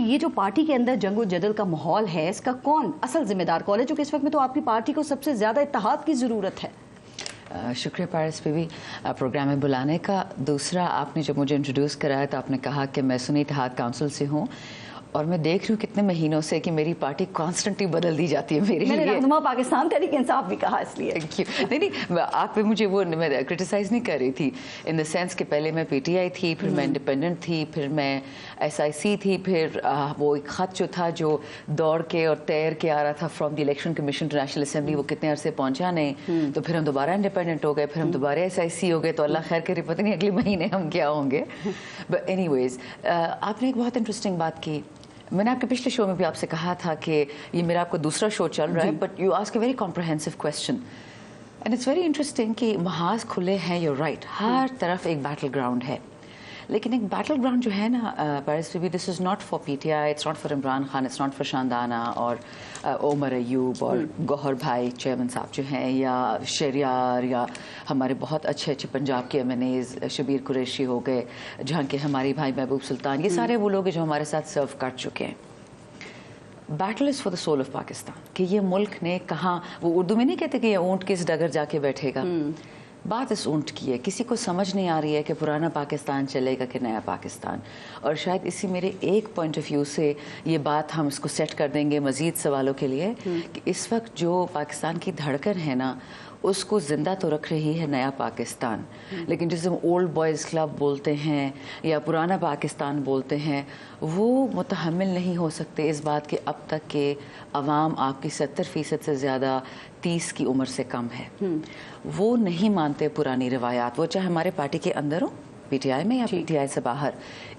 یہ جو پارٹی کے اندر جنگ و جدل کا ماحول ہے اس کا کون اصل ذمہ دار کون ہے، چونکہ اس وقت میں تو آپ کی پارٹی کو سب سے زیادہ اتحاد کی ضرورت ہے؟ شکریہ پارس بی بی پروگرام میں بلانے کا. دوسرا، آپ نے جب مجھے انٹروڈیوس کرایا تو آپ نے کہا کہ میں سنی اتحاد کونسل سے ہوں، اور میں دیکھ رہی ہوں کتنے مہینوں سے کہ میری پارٹی کانسٹنٹلی بدل دی جاتی ہے میرے لیے. میں نے رہنما پاکستان تحریک انصاف بھی کہا اس لیے. نہیں آپ پہ مجھے وہ میں کرٹیسائز نہیں کر رہی تھی ان دا سینس کہ پہلے میں پی ٹی آئی تھی، پھر میں انڈیپینڈنٹ تھی، پھر میں ایس آئی سی تھی، پھر وہ ایک خط جو تھا جو دوڑ کے اور تیر کے آ رہا تھا from the election commission to national assembly, وہ کتنے عرصے پہنچا نہیں، تو پھر ہم دوبارہ انڈیپینڈنٹ ہو گئے، پھر ہم دوبارہ ایس آئی سی ہو گئے، تو اللہ خیر کرے پتہ نہیں اگلے مہینے ہم کیا ہوں گے. بٹ اینی ویز آپ نے ایک بہت انٹرسٹنگ بات کی. میں نے آپ کے پچھلے شو میں بھی آپ سے کہا تھا کہ یہ میرا آپ کا دوسرا شو چل رہا ہے، but you ask a very comprehensive question and it's very interesting کہ محاذ کھلے ہیں. یو رائٹ، ہر طرف ایک بیٹل گراؤنڈ ہے، لیکن ایک بیٹل گراؤنڈ جو ہے نا پیرس بی بی، this is not for P T I, it's not for Imran Khan, it's not for Shandana اور عمر ایوب اور گوہر بھائی چیئرمین صاحب جو ہیں، یا شہریار، یا ہمارے بہت اچھے اچھے پنجاب کے M N As Shabbir Qureshi ہو گئے، جہاں کے ہماری بھائی محبوب سلطان، یہ سارے وہ لوگ ہیں جو ہمارے ساتھ سرو کر چکے ہیں. Battle is for the soul of Pakistan کہ یہ ملک نے کہاں، وہ اردو میں نہیں کہتے کہ یہ اونٹ کس ڈگر جا کے بیٹھے گا. بات اس اونٹ کی ہے، کسی کو سمجھ نہیں آ رہی ہے کہ پرانا پاکستان چلے گا کہ نیا پاکستان. اور شاید اسی میرے ایک پوائنٹ آف ویو سے یہ بات ہم اس کو سیٹ کر دیں گے مزید سوالوں کے لیے کہ اس وقت جو پاکستان کی دھڑکن ہے نا، اس کو زندہ تو رکھ رہی ہے نیا پاکستان، لیکن جسے ہم اولڈ بوائز کلب بولتے ہیں یا پرانا پاکستان بولتے ہیں، وہ متحمل نہیں ہو سکتے اس بات کہ اب تک کہ عوام آپ کی 70% سے زیادہ 30 کی عمر سے کم ہے. وہ نہیں مانتے پرانی روایات، وہ چاہے ہمارے پارٹی کے اندر ہو، پی ٹی آئی میں یا پی ٹی آئی سے باہر.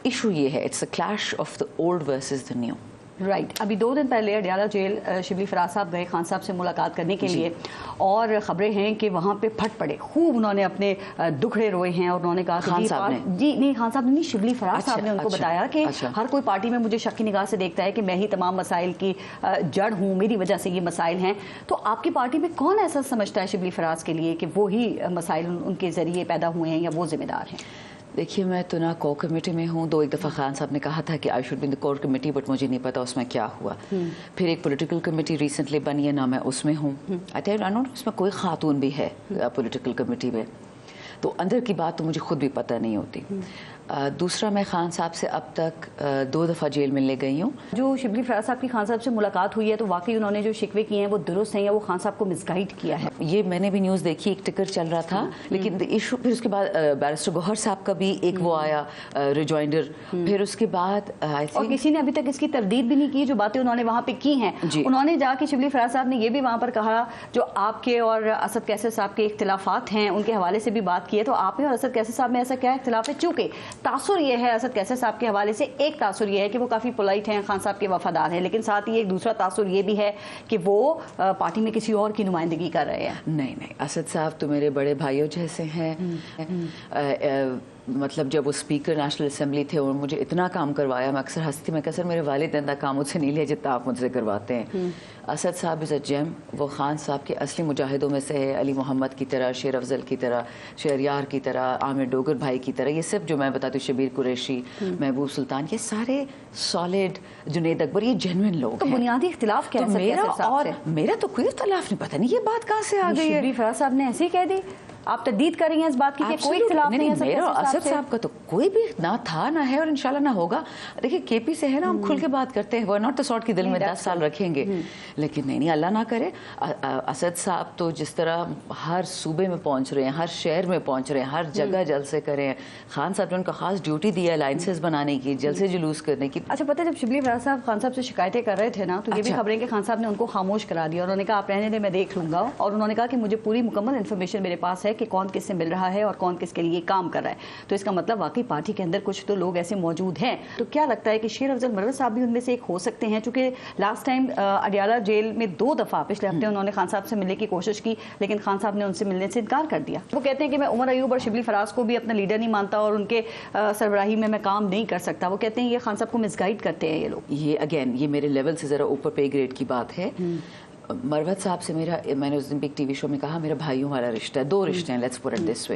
ایشو یہ ہے، it's a clash of the old versus the new. Right. ابھی 2 دن پہلے اڈیالہ جیل شبلی فراز صاحب گئے خان صاحب سے ملاقات کرنے کے لیے، اور خبریں ہیں کہ وہاں پہ پھٹ پڑے، خوب انہوں نے اپنے دکھڑے روئے ہیں، اور انہوں نے کہا خان صاحب نے جی نہیں، خان صاحب نے نہیں، شبلی فراز صاحب نے ان کو بتایا کہ ہر کوئی پارٹی میں مجھے شک کی نگاہ سے دیکھتا ہے کہ میں ہی تمام مسائل کی جڑ ہوں، میری وجہ سے یہ مسائل ہیں. تو آپ کی پارٹی میں کون ایسا سمجھتا ہے شبلی فراز کے لیے کہ وہی مسائل ان کے ذریعے پیدا ہوئے ہیں یا وہ ذمہ دار ہیں؟ دیکھیے، میں تو نہ کور کمیٹی میں ہوں. ایک دفعہ خان صاحب نے کہا تھا کہ I should be in the core committee, but مجھے نہیں پتا اس میں کیا ہوا. پھر ایک پولیٹیکل کمیٹی ریسنٹلی بنی ہے، نہ میں اس میں ہوں. اس میں کوئی خاتون بھی ہے پولیٹیکل کمیٹی میں، تو اندر کی بات تو مجھے خود بھی پتہ نہیں ہوتی. دوسرا، میں خان صاحب سے اب تک 2 دفعہ جیل ملنے گئی ہوں. جو شبلی فراز صاحب کی خان صاحب سے ملاقات ہوئی ہے تو واقعی انہوں نے جو شکوے کیے ہیں وہ درست ہیں یا وہ خان صاحب کو مس گائیڈ کیا ہے؟ یہ میں نے بھی نیوز دیکھی، ایک ٹکر چل رہا تھا، لیکن ایشو پھر اس کے بعد بیرسٹر گوہر صاحب کا بھی ایک وہ آیا ریجوائنڈر، پھر اس کے بعد اور کسی نے ابھی تک اس کی تردید بھی نہیں کی جو باتیں انہوں نے وہاں پہ کی ہیں. انہوں نے جا کے شبلی فراز صاحب نے یہ بھی وہاں پر کہا جو آپ کے اور اسد کیسر صاحب کے اختلافات ہیں ان کے حوالے سے بھی بات کی ہے. تو آپ نے اور اسد کیسر صاحب میں ایسا کیا اختلاف ہے؟ چونکہ تاثر یہ ہے اسد کیسر صاحب کے حوالے سے، ایک تاثر یہ ہے کہ وہ کافی پولائٹ ہیں، خان صاحب کے وفادار ہیں، لیکن ساتھ ہی ایک دوسرا تاثر یہ بھی ہے کہ وہ پارٹی میں کسی اور کی نمائندگی کر رہے ہیں. نہیں، اسد صاحب تو میرے بڑے بھائیوں جیسے ہیں. مطلب جب وہ اسپیکر نیشنل اسمبلی تھے اور مجھے اتنا کام کروایا، میں اکثر ہنستی میں کہ سر میرے والد اتنا کام مجھ سے نہیں لیا جتنا آپ مجھ سے کرواتے ہیں. اسد صاحب از اے جیم. وہ خان صاحب کے اصلی مجاہدوں میں سے ہے، علی محمد کی طرح، شیر افضل کی طرح، شہریار کی طرح، عامر ڈوگر بھائی کی طرح، یہ سب جو میں بتاتی ہوں، شبیر قریشی، محبوب سلطان، یہ سارے سالڈ، جنید اکبر، یہ جینوئن لوگ ہیں. تو بنیادی اختلاف کیا ہے؟ میرا تو کوئی اختلاف نہیں، پتہ نہیں یہ بات کہاں سے آ گئی ہے. شبلی فراز صاحب نے ایسے ہی کہہ دی، آپ تردید کر رہی ہیں اس بات کی کہ کوئی اختلاف نہیں ہے. میرا اسد صاحب کا تو کوئی بھی نہ تھا نہ ہے اور انشاءاللہ نہ ہوگا. دیکھیں کے پی سے ہے نا، ہم کھل کے بات کرتے ہیں، وہ ناٹ دا سارٹ کی دل میں 10 سال رکھیں گے، لیکن نہیں اللہ نہ کرے. اسد صاحب تو جس طرح ہر صوبے میں پہنچ رہے ہیں، ہر شہر میں پہنچ رہے ہیں، ہر جگہ جلسے کرے ہیں. خان صاحب نے ان کا خاص ڈیوٹی دیا الائنسز بنانے کی، جلسے جلوس کرنے کی. اچھا پتہ جب شبلی فراز صاحب خان صاحب سے شکایتیں کر رہے تھے نا، تو یہ بھی خبریں کہ خان صاحب نے ان کو خاموش کرا دیا، انہوں نے کہا آپ رہنے دیں میں دیکھ لوں گا. اور انہوں نے کہا کہ مجھے پوری مکمل انفارمیشن میرے پاس ہے کہ کون کس سے مل رہا ہے اور کون کس کے لیے کام کر رہا ہے. تو اس کا مطلب واقعی پارٹی کے اندر کچھ تو لوگ ایسے موجود ہیں. تو کیا لگتا ہے کہ شیر افضل مرر صاحب بھی ان میں سے ایک ہو سکتے ہیں؟ چونکہ لاسٹ ٹائم اڈیالہ جیل میں 2 دفعہ پچھلے ہفتے انہوں نے خان صاحب سے ملنے کی کوشش کی، لیکن خان صاحب نے ان سے ملنے سے انکار کر دیا. وہ کہتے ہیں کہ میں عمر ایوب اور شبلی فراز کو بھی اپنا لیڈر نہیں مانتا اور ان کے سربراہی میں کام نہیں کر سکتا. وہ کہتے ہیں یہ خان صاحب کو مس گائیڈ کرتے ہیں یہ لوگ. یہ اگین یہ میرے لیول سے ذرا اوپر پے گریڈ کی بات ہے. مروت صاحب سے میں نے اس دن بھی ایک ٹی وی شو میں کہا میرا بھائیوں والا رشتہ ہے. 2 رشتے ہیں، لیٹس پٹ اٹ دس وے.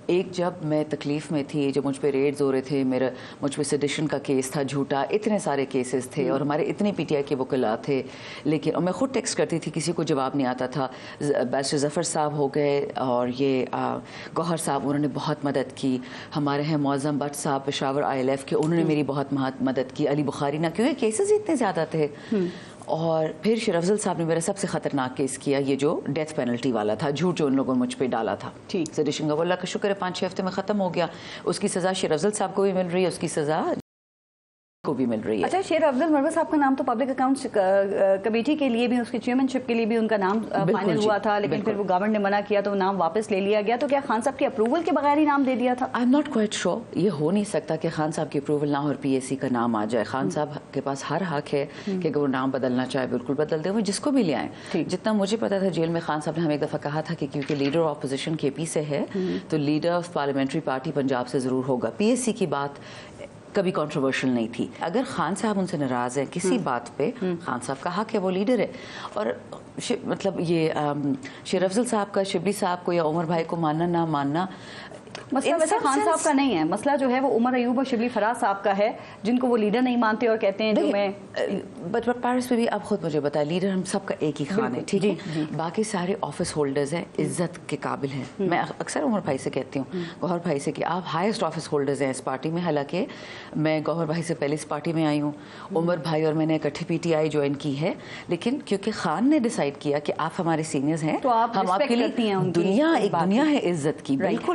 ایک جب میں تکلیف میں تھی، جب مجھ پہ ریڈز ہو رہے تھے، مجھ پہ سیڈیشن کا کیس تھا جھوٹا، اتنے سارے کیسز تھے اور ہمارے اتنے پی ٹی آئی کے وکلاء تھے، لیکن اور میں خود ٹیکسٹ کرتی تھی، کسی کو جواب نہیں آتا تھا. بیرسٹر ظفر صاحب ہو گئے اور یہ گوہر صاحب، انہوں نے بہت مدد کی. ہمارے ہیں معظم بٹ صاحب پشاور ILF کے، انہوں نے میری بہت مدد کی. علی بخاری نہ، کیونکہ کیسز اتنے زیادہ تھے. اور پھر شیر افضل صاحب نے میرا سب سے خطرناک کیس کیا، یہ جو ڈیتھ پینلٹی والا تھا، جھوٹ جو ان لوگوں نے مجھ پہ ڈالا تھا سیڈیشن کا. وہ اللہ کا شکر ہے 5-6 ہفتے میں ختم ہو گیا. اس کی سزا شیر افضل صاحب کو بھی مل رہی ہے، اس کی سزا کو بھی مل رہی ہے. اچھا، شیر افضل مرور صاحب کا نام تو پبلک اکاؤنٹس کمیٹی کے لیے بھی، اس کی چیئرمین شپ کے لیے بھی ان کا نام فائنل ہوا تھا، لیکن پھر وہ گورنمنٹ نے منع کیا تو نام واپس لے لیا گیا. تو کیا خان صاحب کی اپروول کے بغیر ہی نام دے دیا تھا؟ I am not quite sure. یہ ہو نہیں سکتا کہ خان صاحب کی اپروول نہ ہو اور PAC کا نام آ جائے. خان صاحب کے پاس ہر حق ہے کہ اگر وہ نام بدلنا چاہے بالکل بدل دیں، وہ جس کو بھی لے آئیں. جتنا مجھے پتا تھا جیل میں خان صاحب نے ہمیں ایک دفعہ کہا تھا کہ کیونکہ لیڈر آف اپوزیشن KP سے ہے تو leader of parliamentary party Punjab سے ضرور ہوگا. PAC کی بات کبھی کنٹروورشل نہیں تھی. اگر خان صاحب ان سے ناراض ہیں کسی بات پہ، خان صاحب کا حق ہے، وہ لیڈر ہے. اور مطلب یہ شیر افضل صاحب کا شبلی صاحب کو یا عمر بھائی کو ماننا نہ ماننا مسئلہ ویسے خان صاحب کا نہیں ہے. مسئلہ جو ہے وہ عمر ایوب اور شبلی فراز صاحب کا ہے، جن کو وہ لیڈر نہیں مانتے اور کہتے ہیں جو میں بٹ پیرس میں بھی اب خود مجھے بتا، لیڈر ہم سب کا ایک ہی خان ہے، ٹھیک ہے. باقی سارے آفس ہولڈرز ہیں، عزت کے قابل ہیں. میں اکثر عمر بھائی سے کہتی ہوں، گوہر بھائی سے، کہ آپ ہائیسٹ آفس ہولڈرز ہیں اس پارٹی میں. حالانکہ میں گوہر بھائی سے پہلے اس پارٹی میں آئی ہوں. عمر بھائی اور میں نے اکٹھے PTI جوائن کی ہے، لیکن کیونکہ خان نے ڈیسائیڈ کیا کہ آپ ہمارے سینئرز ہیں، تو آپ ہم آپ کے لیے دنیا ایک دنیا ہے عزت کی. بالکل